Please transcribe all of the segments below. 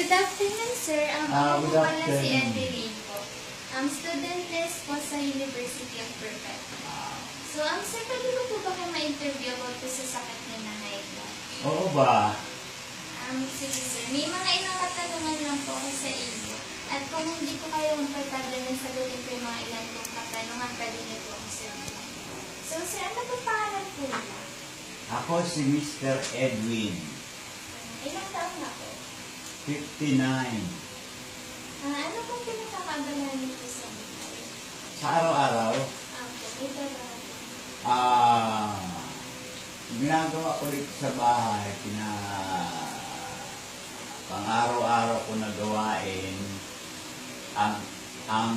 Good afternoon, sir. Ako Good po pala si afternoon. Evelyn po. Student nurse po sa University of Perpetua. So, sir, pwede ko po ba kayo ma-interview about po sa sakit niyo na high blood? Oo ba? Sige, sir. May mga ilang katanungan lang po ako sa inyo. At kung hindi po kayo komportable na sagutin po yung mga ilan pong katanungan, pwede niyo po ako sabihin. So, sir, ano po pangalan po nila? Ako si Mr. Edwin, Ilang taon na po? 59. Ano pong pinakakabalahan niyo po sa buhay? Sa araw-araw, Ito ba? ginagawa ko dito sa bahay, pang-araw-araw ko na gawain, ang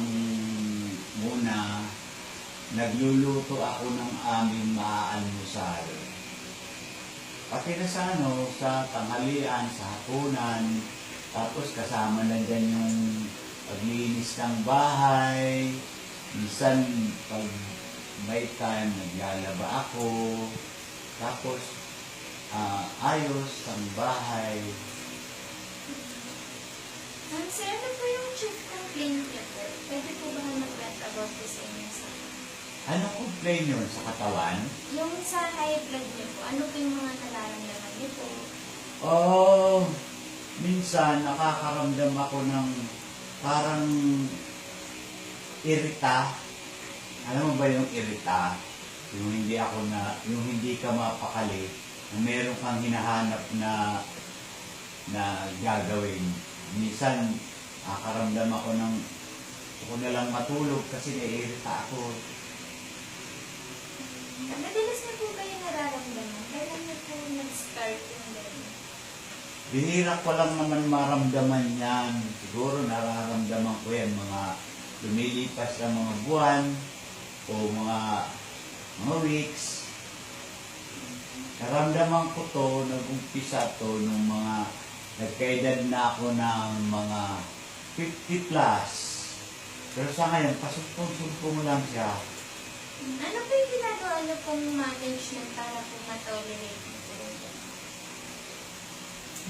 muna, nagluluto ako ng aming maaalmusal. Pati na sa tanghalian, sa hapunan, tapos kasama na dyan yung paglinis ng bahay. Minsan, pag may time, naglalaba ako. Tapos, ayos ang bahay. Sir, ano po yung chief complaint niyo po? Pwede po ba mag-vent about po sa inyo sa Anong complaint yun sa katawan? yung sa high blood niyo po, ano po yung mga nararamdaman niyo po? Minsan nakakaramdam ako ng parang irita. Alam mo ba yung irita? Yung hindi ka mapakali, na meron kang hinahanap na gagawin. Minsan nakakaramdam ako ng ako na lang matulog kasi naiirita ako. Madalas na po kayo nararamdaman? Kailan niyo po nag-start yung gano'n? Bihira ko lang naman maramdaman yan. Siguro nararamdaman ko yan mga lumilipas na mga buwan o mga weeks. Naramdaman ko to, nag-umpisa to nung mga nagkaedad na ako ng mga 50 plus. Pero sa ngayon, pasupong-supong lang siya. Ano po yung ginagawa niyo pong management para po ma-tolerate niyo po?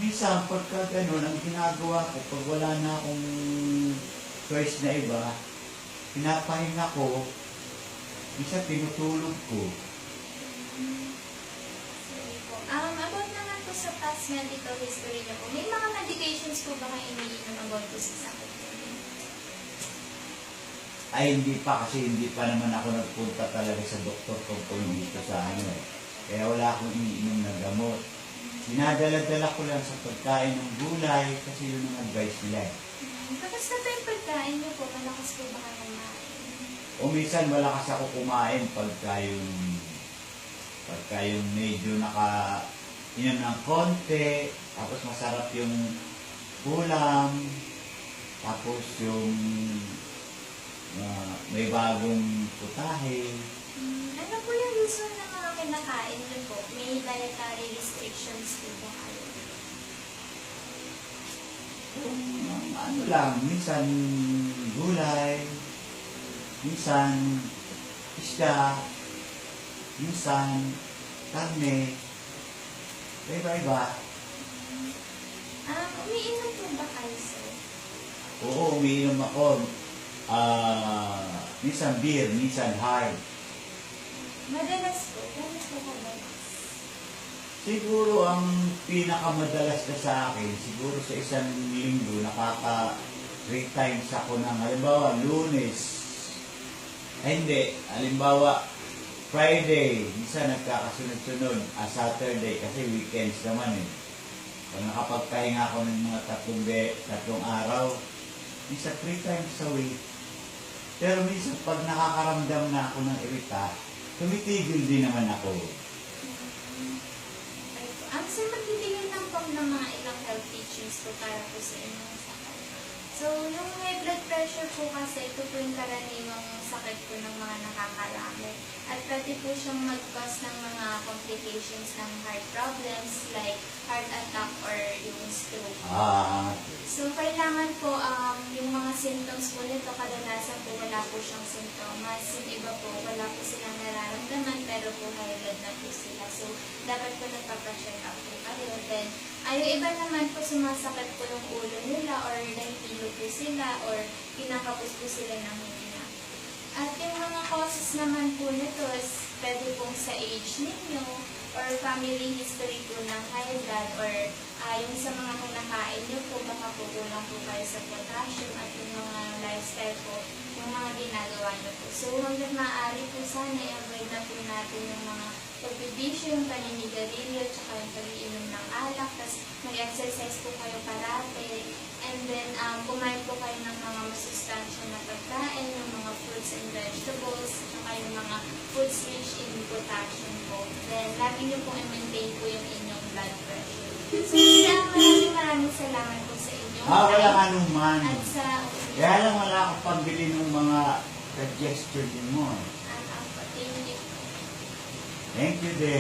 Minsan, pagka gano'n, ang ginagawa ko, pag wala na akong choice na iba, pinapahinga ko, minsan tinutulog ko. Sorry po. About naman po sa past medical history niyo po, may mga medications po ba kayo iniinom about po sa sakit niyo? Ay, hindi pa kasi hindi pa naman ako nagpunta talaga sa doktor tungkol dito sa Kaya wala akong iniinom na gamot. Dinadala-dala ko lang sa pagkain ng gulay kasi yun ang advice nila. Tapos na po yung pagkain niyo po, malakas po ba kayo kumain? O minsan malakas ako kumain pagka yung medyo inom ng konti, tapos masarap yung ulam, tapos yung may bagong putahe. Ano po yung reason ng mga kinakain niyo po? May dietary restrictions po ba kayo? Ano lang, minsan gulay, minsan isda, minsan karne, iba-iba. Umiinom po ba kayo, sir? Oo, umiinom ako. Minsan beer, minsan hard. Madalas po. Gano'n po kadalas? Siguro ang pinakamadalas na sa akin, siguro sa isang linggo, 3 times ako ng, halimbawa, Lunes. Ay hindi, halimbawa, Friday, minsan nagkakasunod-sunod, Saturday, kasi weekends naman eh. Pag nakapagpahinga ako ng mga 3 araw, minsan 3 times a week. Pero minsan pag nakakaramdam na ako ng irita, tumitigil din naman ako. Sir, magbibigay lang po ng mga ilang health teachings po para po sa inyong sakit. So, yung high blood pressure po kasi, ito po yung karaniwang sakit po ng mga nakakarami. At pwede po siyang mag-cause ng mga complications ng heart problems like heart attack or yung stroke. So, kailangan po yung mga symptoms po nito, kadalasan po wala po siyang sintomas. Yung iba po, wala po silang nararamdaman pero po high blood na po sila. So, dapat po nagpapacheck up po kayo. Then, yung iba naman po sumasakit po yung ulo nila sila or kinakapos po sila ng hinga. At yung mga causes naman po nito is pwede pong sa age ninyo or family history po ng high blood or yung sa mga kinakain nyo po, baka po kulang po kayo sa potassium at yung mga lifestyle po, yung mga ginagawa nyo po. So hanggang maaari po sana i-avoid na po natin yung mga pagbibisyo, yung paninigarilyo, tsaka yung pag-iinom ng alak, tapos mag-exercise po kayo parate, and then kumain po kayo ng mga masustansya na pagkain, yung mga fruits and vegetables, tsaka yung mga foods rich in potassium po. Then, lagi nyo pong i-maintain po yung inyong blood pressure. So, maraming salamat po sa inyong Wala ka naman. at sa Kaya lang wala akong pambili ng mga suggestion mo. thank you. Thank you, Dave.